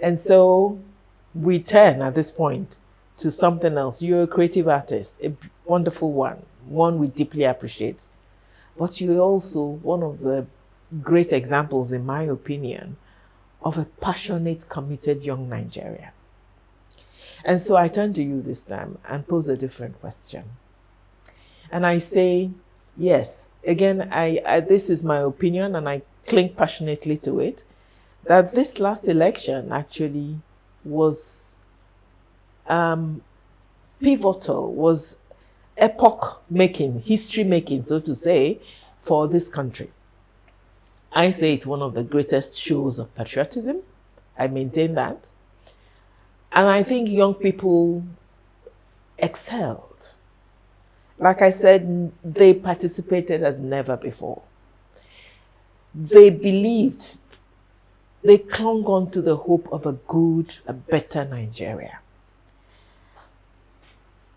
And so we turn at this point to something else. You're a creative artist, a wonderful one we deeply appreciate. But you're also one of the great examples, in my opinion, of a passionate, committed young Nigerian. And so I turn to you this time and pose a different question. And I say, yes, again, this is my opinion and I cling passionately to it, that this last election actually was pivotal, was epoch-making, history-making, so to say, for this country. I say it's one of the greatest shows of patriotism. I maintain that. And I think young people excelled. Like I said, they participated as never before. They believed, they clung on to the hope of a good, a better Nigeria.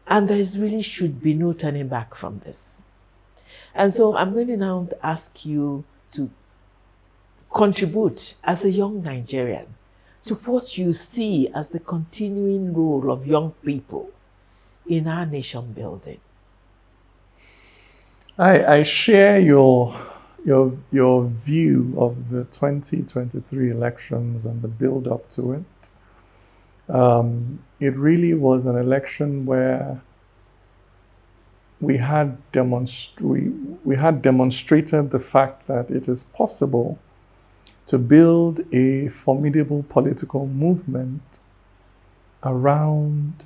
And there really should be no turning back from this. And so I'm going to now ask you to contribute as a young Nigerian to what you see as the continuing role of young people in our nation building. I share your view of the 2023 elections and the build up to it. It really was an election where we had demonstrated the fact that it is possible to build a formidable political movement around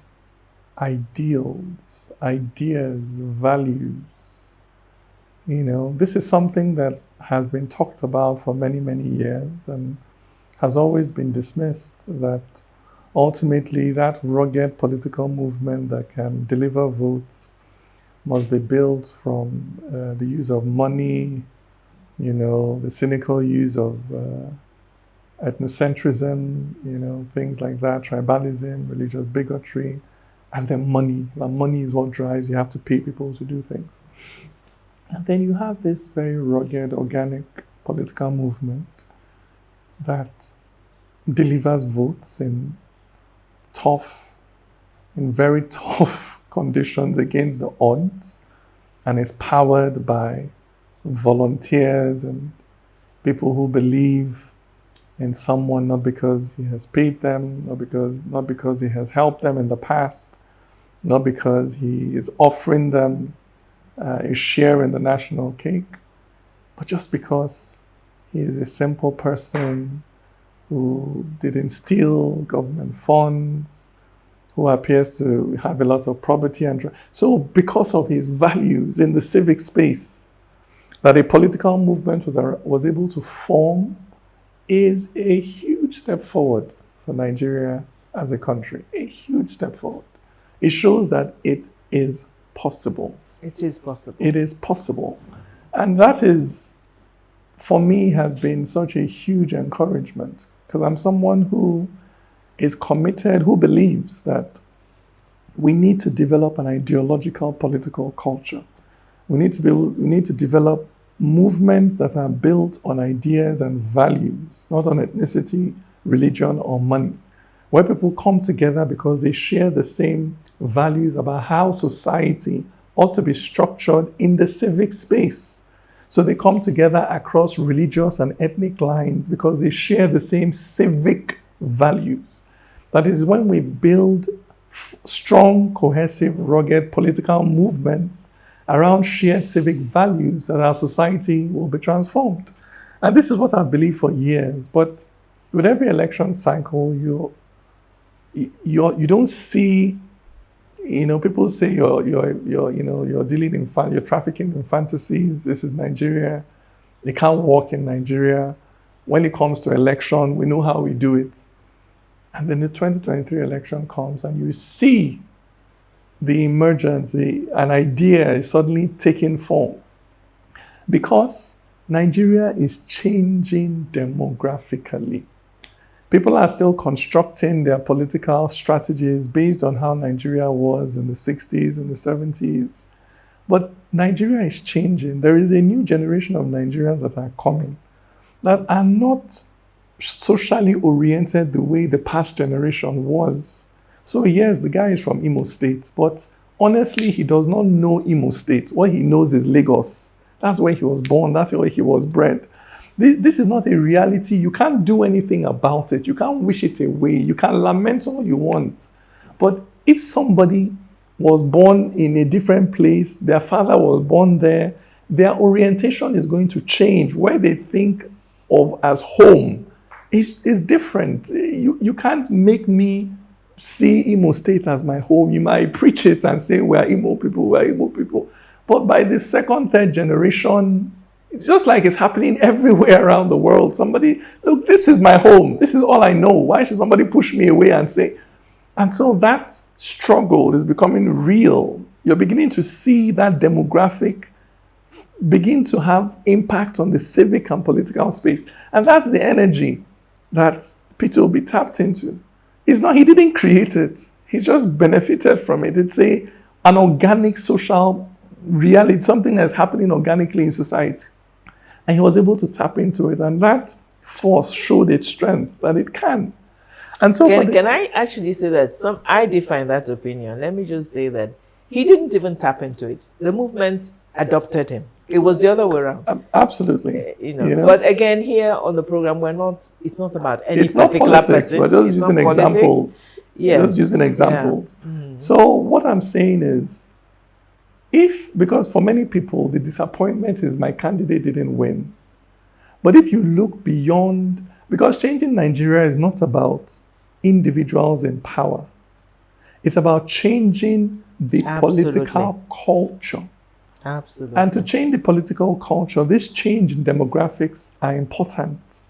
ideals, ideas, values. This is something that has been talked about for many, many years and has always been dismissed, that ultimately that rugged political movement that can deliver votes must be built from the use of money, the cynical use of ethnocentrism, things like that, tribalism, religious bigotry, and then money. That money is what drives, you have to pay people to do things. And then you have this very rugged, organic political movement that delivers votes in very tough conditions against the odds, and is powered by volunteers and people who believe in someone not because he has paid them, not because he has helped them in the past, not because he is offering them a share in the national cake, but just because he is a simple person who didn't steal government funds, who appears to have a lot of probity. And so because of his values in the civic space, that a political movement was able to form is a huge step forward for Nigeria as a country, a huge step forward. It shows that it is possible. It is possible. It is possible. And that is, for me, has been such a huge encouragement, because I'm someone who is committed, who believes that we need to develop an ideological political culture. We need to develop movements that are built on ideas and values, not on ethnicity, religion, or money, where people come together because they share the same values about how society ought to be structured in the civic space. So they come together across religious and ethnic lines because they share the same civic values. That is when we build strong, cohesive, rugged political movements around shared civic values that our society will be transformed. And this is what I've believed for years. But with every election cycle, you don't see, people say you're dealing in you're trafficking in fantasies. This is Nigeria. You can't walk in Nigeria. When it comes to election, we know how we do it. And then the 2023 election comes and you see the emergence, an idea is suddenly taking form. Because Nigeria is changing demographically. People are still constructing their political strategies based on how Nigeria was in the 60s and the 70s. But Nigeria is changing. There is a new generation of Nigerians that are coming that are not socially oriented the way the past generation was. So yes, the guy is from Imo State, but honestly, he does not know Imo State. What he knows is Lagos. That's where he was born. That's where he was bred. This is not a reality. You can't do anything about it. You can't wish it away. You can lament all you want. But if somebody was born in a different place, their father was born there, their orientation is going to change. Where they think of as home is different. You can't make me see Imo State as my home. You might preach it and say, we're Imo people, we're Imo people. But by the second, third generation, it's just like it's happening everywhere around the world. Somebody, look, this is my home. This is all I know. Why should somebody push me away and say? And so that struggle is becoming real. You're beginning to see that demographic begin to have impact on the civic and political space. And that's the energy that Peter will be tapped into. It's not, he didn't create it. He just benefited from it. It's an organic social reality, something that's happening organically in society. And he was able to tap into it. And that force showed its strength, that it can. And so can I actually say that I define that opinion. Let me just say that he didn't even tap into it. The movement adopted him. It was the other way around. Absolutely. But again, here on the program, it's not about any it's particular not politics, person. We're just using examples. Yes. Just using examples. Yeah. Mm-hmm. So what I'm saying is, because for many people, the disappointment is my candidate didn't win. But if you look beyond, because changing Nigeria is not about individuals in power. It's about changing the political culture. Absolutely. And to change the political culture, this change in demographics are important.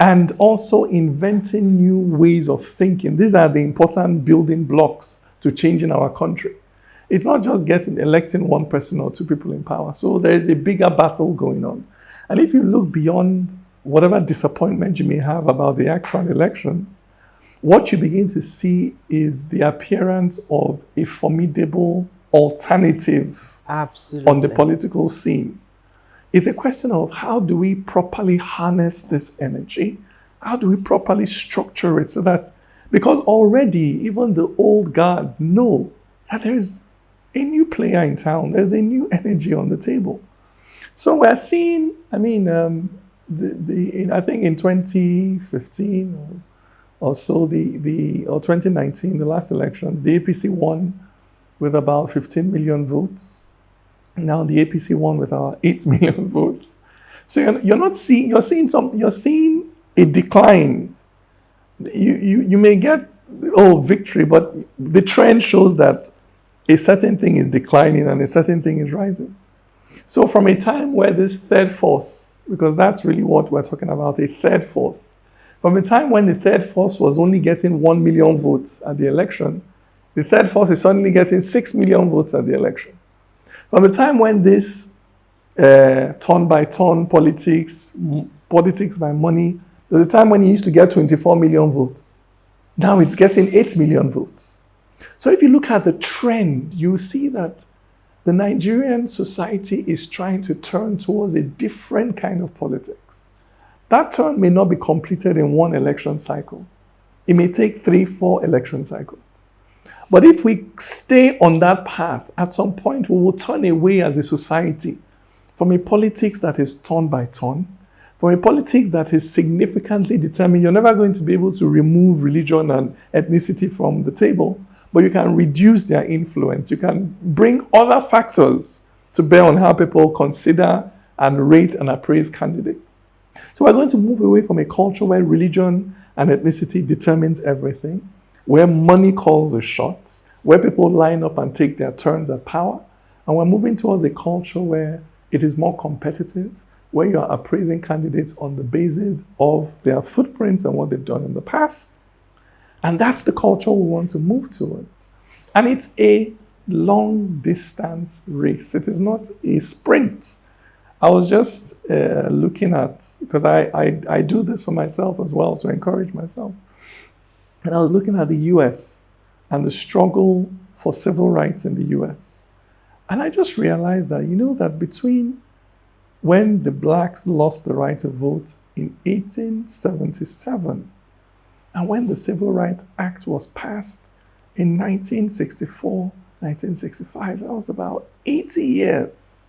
And also inventing new ways of thinking. These are the important building blocks to changing our country. It's not just electing one person or two people in power. So there is a bigger battle going on. And if you look beyond whatever disappointment you may have about the actual elections, what you begin to see is the appearance of a formidable alternative on the political scene. It's a question of how do we properly harness this energy? How do we properly structure it so that, because already even the old guards know that there is a new player in town, there's a new energy on the table. So we're seeing, I think in 2015 or so, or 2019, the last elections, the APC won with about 15 million votes. Now the APC won with our 8 million votes. So you're seeing a decline. You may get victory, but the trend shows that a certain thing is declining and a certain thing is rising. So from a time where this third force, because that's really what we're talking about, a third force, from a time when the third force was only getting 1 million votes at the election, the third force is suddenly getting 6 million votes at the election. From the time when this turn-by-turn politics by money, there's a time when he used to get 24 million votes. Now it's getting 8 million votes. So if you look at the trend, you see that the Nigerian society is trying to turn towards a different kind of politics. That turn may not be completed in one election cycle. It may take 3-4 election cycles. But if we stay on that path, at some point we will turn away as a society from a politics that is turn by turn, from a politics that is significantly determined. You're never going to be able to remove religion and ethnicity from the table, but you can reduce their influence. You can bring other factors to bear on how people consider and rate and appraise candidates. So we're going to move away from a culture where religion and ethnicity determines everything, where money calls the shots, where people line up and take their turns at power. And we're moving towards a culture where it is more competitive, where you are appraising candidates on the basis of their footprints and what they've done in the past. And that's the culture we want to move towards. And it's a long distance race. It is not a sprint. I was just looking at, because I do this for myself as well to encourage myself. And I was looking at the US and the struggle for civil rights in the US. And I just realized that, that between when the blacks lost the right to vote in 1877. And when the Civil Rights Act was passed in 1964, 1965, that was about 80 years.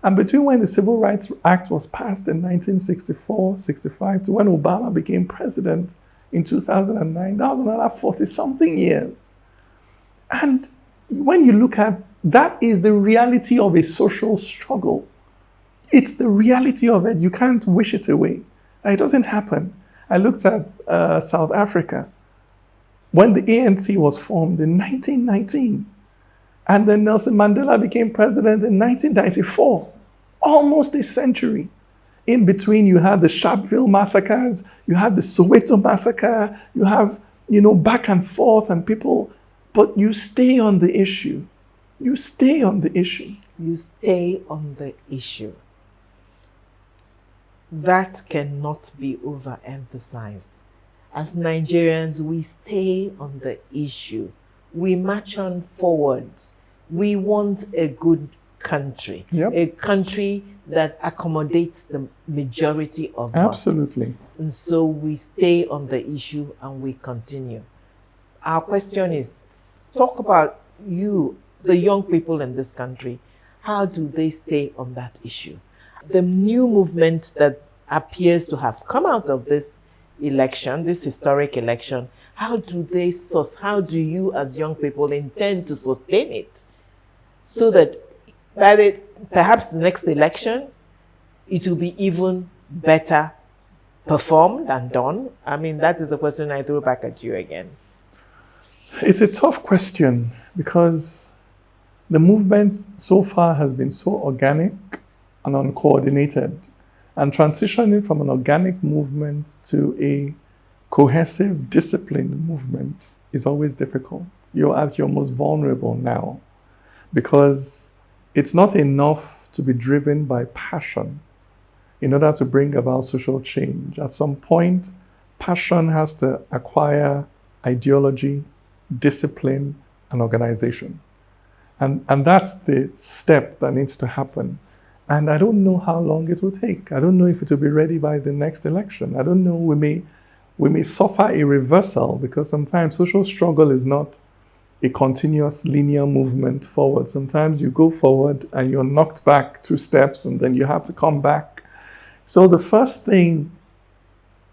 And between when the Civil Rights Act was passed in 1964, 65 to when Obama became president in 2009, that was another 40-something years. And when you look at that, is the reality of a social struggle. It's the reality of it. You can't wish it away. It doesn't happen. I looked at South Africa when the ANC was formed in 1919, and then Nelson Mandela became president in 1994. Almost a century. In between, you had the Sharpeville massacres, you had the Soweto massacre, you have, back and forth and people, but you stay on the issue. You stay on the issue. You stay on the issue. That cannot be overemphasized. As Nigerians, we stay on the issue. We march on forwards. We want a good country, a country that accommodates the majority of us. Absolutely. And so we stay on the issue and we continue. Our question is, talk about you, the young people in this country. How do they stay on that issue? The new movement that appears to have come out of this election, this historic election, how do you as young people intend to sustain it so that by perhaps the next election, it will be even better performed and done? I mean, that is the question I throw back at you again. It's a tough question because the movement so far has been so organic and uncoordinated. And transitioning from an organic movement to a cohesive, disciplined movement is always difficult. You're at your most vulnerable now because it's not enough to be driven by passion in order to bring about social change. At some point, passion has to acquire ideology, discipline, and organization. And that's the step that needs to happen. And I don't know how long it will take. I don't know if it will be ready by the next election. I don't know. We may suffer a reversal because sometimes social struggle is not a continuous linear movement forward. Sometimes you go forward and you're knocked back 2 steps and then you have to come back. So the first thing,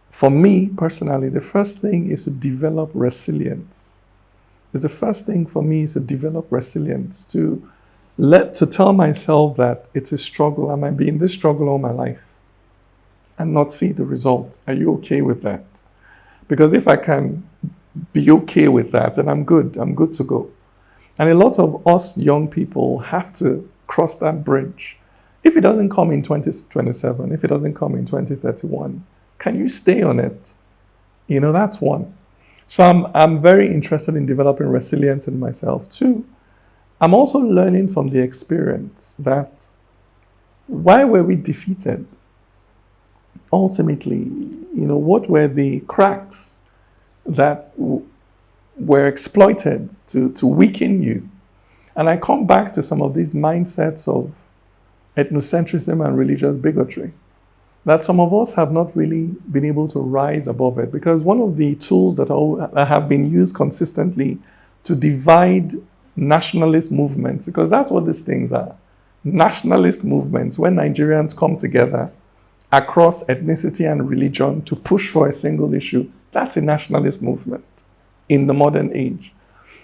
for me personally, the first thing is to develop resilience. The first thing for me is to develop resilience, to tell myself that it's a struggle. I might be in this struggle all my life and not see the result. Are you okay with that? Because if I can be okay with that, then I'm good. I'm good to go. And a lot of us young people have to cross that bridge. If it doesn't come in 2027, if it doesn't come in 2031, can you stay on it? That's one. So I'm very interested in developing resilience in myself too. I'm also learning from the experience that why were we defeated? Ultimately, what were the cracks that were exploited to weaken you? And I come back to some of these mindsets of ethnocentrism and religious bigotry, that some of us have not really been able to rise above it. Because one of the tools that have been used consistently to divide nationalist movements, because that's what these things are. Nationalist movements, when Nigerians come together across ethnicity and religion to push for a single issue, that's a nationalist movement in the modern age.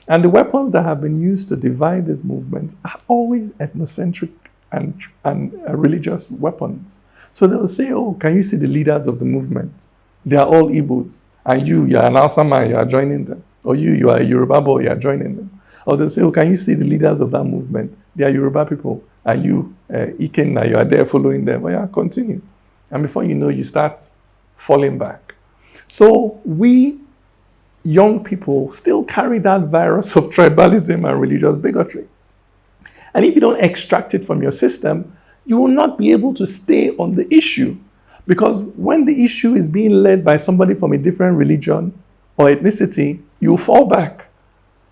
And the weapons that have been used to divide these movements are always ethnocentric and religious weapons. So they'll say, oh, can you see the leaders of the movement? They are all Igbos. And you're an Asama, you are joining them. Or you are a Yoruba boy, you are joining them. Or they'll say, oh, can you see the leaders of that movement? They are Yoruba people. And you, Ikenna, you are there following them. Oh, yeah, continue. And before you know, you start falling back. So we young people still carry that virus of tribalism and religious bigotry. And if you don't extract it from your system, you will not be able to stay on the issue. Because when the issue is being led by somebody from a different religion or ethnicity, you will fall back.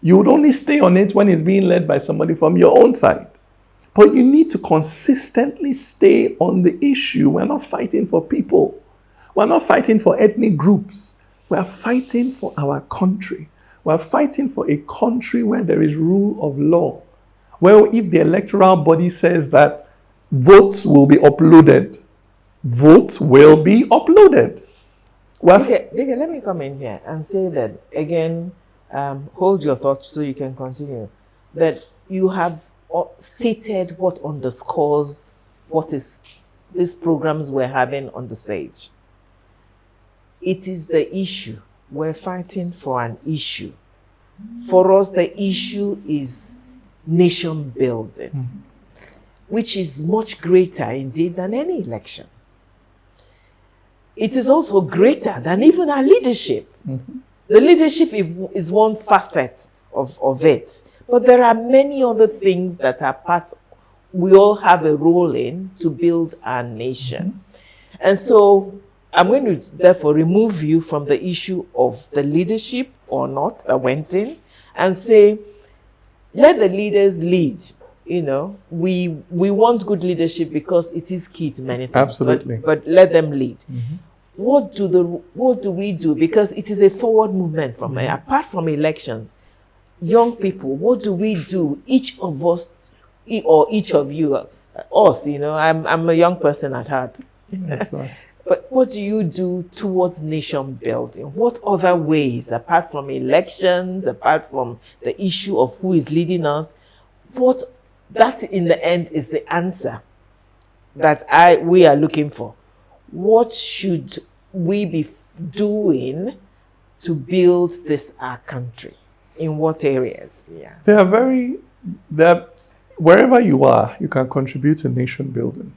You would only stay on it when it's being led by somebody from your own side. But you need to consistently stay on the issue. We're not fighting for people. We're not fighting for ethnic groups. We're fighting for our country. We're fighting for a country where there is rule of law. Well, if the electoral body says that votes will be uploaded, votes will be uploaded. Okay, let me come in here and say that again, hold your thoughts so you can continue. That you have stated what underscores what is these programs we're having on the stage. It is the issue. We're fighting for an issue. For us, the issue is nation building, which is much greater indeed than any election. It is also greater than even our leadership. The leadership is one facet of it. But there are many other things that are part, we all have a role in to build our nation. And so I'm going to therefore remove you from the issue of the leadership or not that went in and say, let the leaders lead. You know, we want good leadership because it is key to many things. Absolutely. But let them lead. What do we do? Because it is a forward movement from apart from elections. Young people, what do we do? Each of us, or each of you, us, you know, I'm a young person at heart. That's right. But what do you do towards nation building? What other ways, apart from elections, apart from the issue of who is leading us, what that in the end is the answer that we are looking for. What should we be doing to build this our country? In what areas? Yeah. Wherever you are, you can contribute to nation building.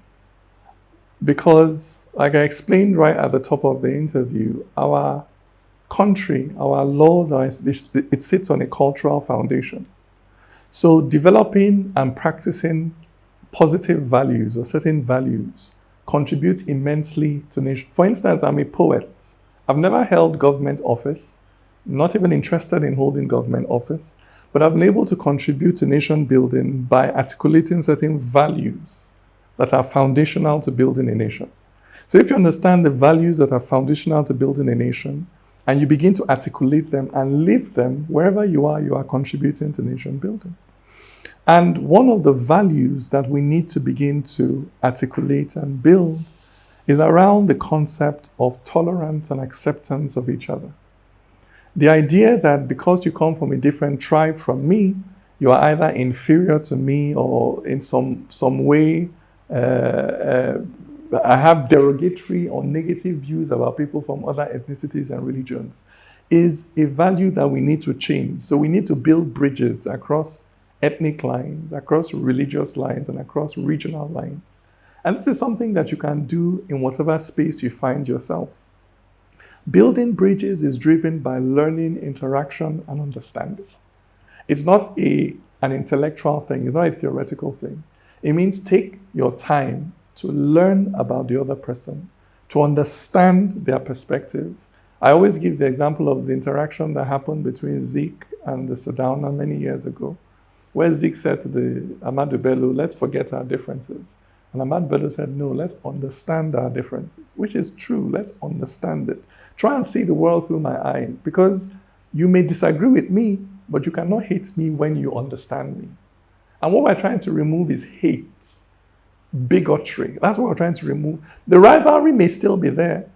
Because, like I explained right at the top of the interview, our country, our laws, it sits on a cultural foundation. So developing and practicing positive values or certain values contributes immensely to nation. For instance, I'm a poet. I've never held government office, not even interested in holding government office, but I've been able to contribute to nation building by articulating certain values that are foundational to building a nation. So if you understand the values that are foundational to building a nation, and you begin to articulate them and live them, wherever you are contributing to nation building. And one of the values that we need to begin to articulate and build is around the concept of tolerance and acceptance of each other. The idea that because you come from a different tribe from me, you are either inferior to me or in some way I have derogatory or negative views about people from other ethnicities and religions, is a value that we need to change. So we need to build bridges across ethnic lines, across religious lines, and across regional lines. And this is something that you can do in whatever space you find yourself. Building bridges is driven by learning, interaction, and understanding. It's not an intellectual thing. It's not a theoretical thing. It means take your time to learn about the other person, to understand their perspective. I always give the example of the interaction that happened between Zeke and the Sardauna many years ago, where Zeke said to the Ahmadu Bello, let's forget our differences. And Ahmadu Bello said, no, let's understand our differences, which is true. Let's understand it. Try and see the world through my eyes, because you may disagree with me, but you cannot hate me when you understand me. And what we're trying to remove is hate, bigotry. That's what we're trying to remove. The rivalry may still be there,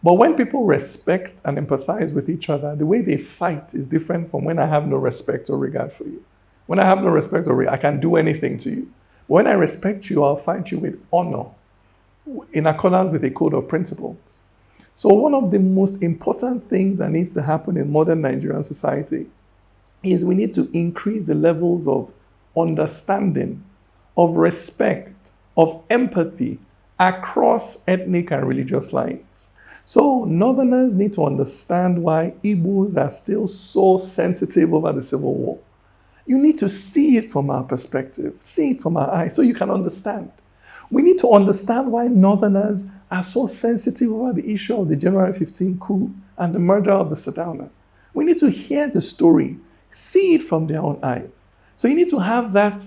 but when people respect and empathize with each other, the way they fight is different from when I have no respect or regard for you. When I have no respect or regard, I can do anything to you. When I respect you, I'll fight you with honor, in accordance with a code of principles. So one of the most important things that needs to happen in modern Nigerian society is we need to increase the levels of understanding, of respect, of empathy across ethnic and religious lines. So Northerners need to understand why Igbos are still so sensitive over the Civil War. You need to see it from our perspective, see it from our eyes, so you can understand. We need to understand why Northerners are so sensitive over the issue of the January 15 coup and the murder of the Sardauna. We need to hear the story, see it from their own eyes. So you need to have that,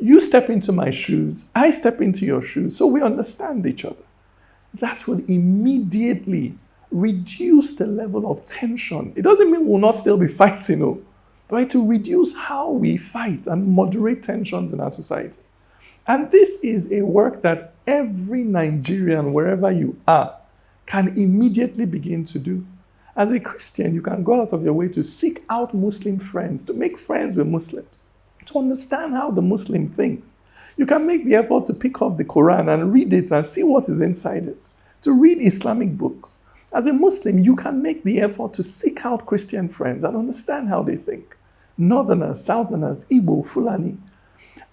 you step into my shoes, I step into your shoes, so we understand each other. that would immediately reduce the level of tension. It doesn't mean we'll not still be fighting, no, but to reduce how we fight and moderate tensions in our society. And this is a work that every Nigerian, wherever you are, can immediately begin to do. As a Christian, you can go out of your way to seek out Muslim friends, to make friends with Muslims, to understand how the Muslim thinks. You can make the effort to pick up the Quran and read it and see what is inside it, to read Islamic books. As a Muslim, you can make the effort to seek out Christian friends and understand how they think. Northerners, Southerners, Igbo, Fulani.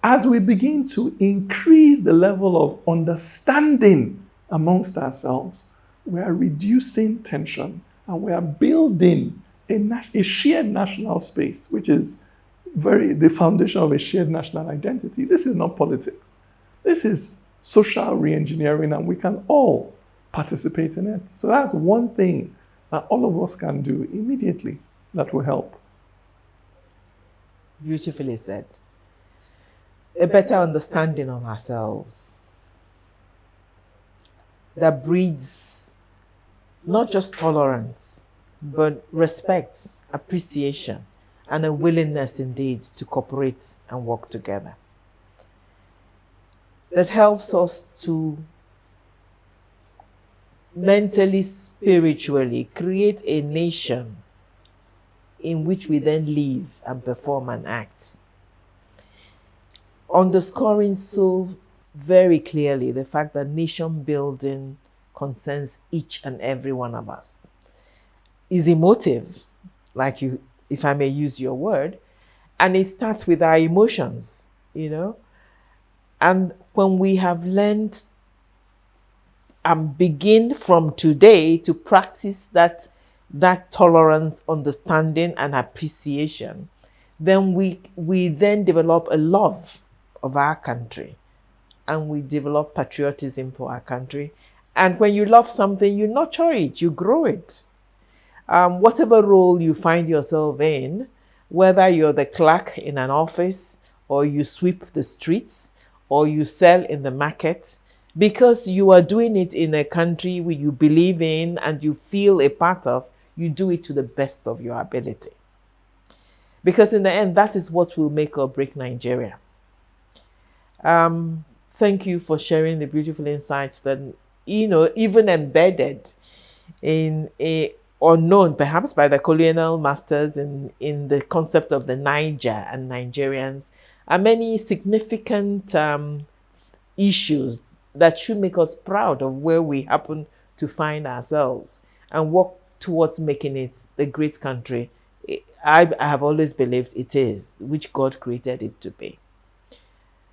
As we begin to increase the level of understanding amongst ourselves, we are reducing tension and we are building a shared national space, which is the foundation of a shared national identity. This is not politics. This is social re-engineering, and we can all participate in it. So that's one thing that all of us can do immediately that will help. Beautifully said. A better understanding of ourselves that breeds not just tolerance, but respect, appreciation, and a willingness indeed to cooperate and work together. That helps us to mentally, spiritually create a nation in which we then live and perform and act. Underscoring so very clearly the fact that nation building concerns each and every one of us. Is emotive, like you, if I may use your word, and it starts with our emotions, And when we have learned and begin from today to practice that tolerance, understanding, and appreciation, then we then develop a love of our country, and we develop patriotism for our country. And when you love something, you nurture it, you grow it. Whatever role you find yourself in, whether you're the clerk in an office, or you sweep the streets, or you sell in the market, because you are doing it in a country where you believe in and you feel a part of, you do it to the best of your ability. Because in the end, that is what will make or break Nigeria. Thank you for sharing the beautiful insights that, even embedded in a unknown, perhaps by the colonial masters in the concept of the Niger and Nigerians, are many significant issues that should make us proud of where we happen to find ourselves and work towards making it the great country I have always believed it is, which God created it to be.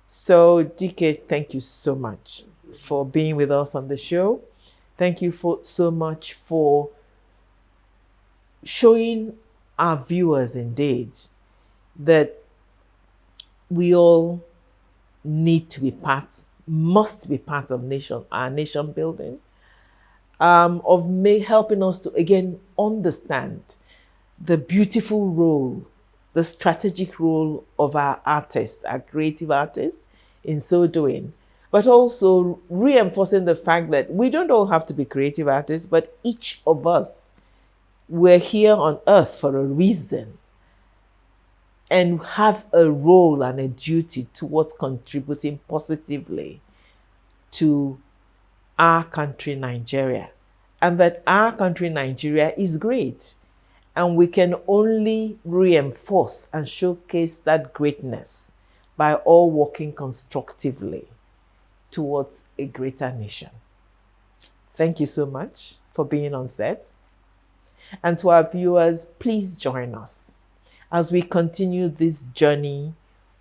So, Dike, thank you so much for being with us on the show. Thank you so much for showing our viewers indeed that we all need to be must be part of our nation building, of helping us to again understand the beautiful role, the strategic role of our artists, our creative artists in so doing, but also reinforcing the fact that we don't all have to be creative artists, but each of us, we're here on earth for a reason and have a role and a duty towards contributing positively to our country, Nigeria, and that our country, Nigeria, is great. And we can only reinforce and showcase that greatness by all working constructively towards a greater nation. Thank you so much for being on set. And to our viewers, please join us as we continue this journey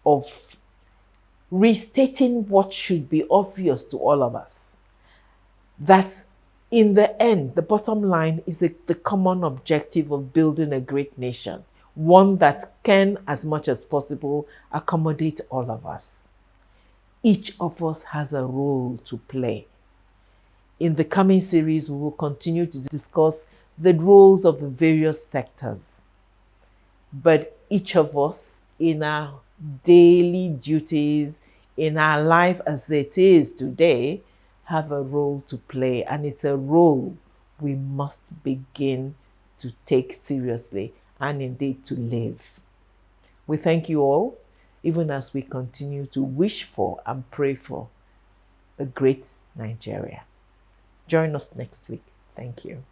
of restating what should be obvious to all of us. That in the end, the bottom line is the common objective of building a great nation, one that can, as much as possible, accommodate all of us. Each of us has a role to play. In the coming series, we will continue to discuss the roles of the various sectors. But each of us, in our daily duties, in our life as it is today, have a role to play, and it's a role we must begin to take seriously and indeed to live. We thank you all, even as we continue to wish for and pray for a great Nigeria. Join us next week. Thank you.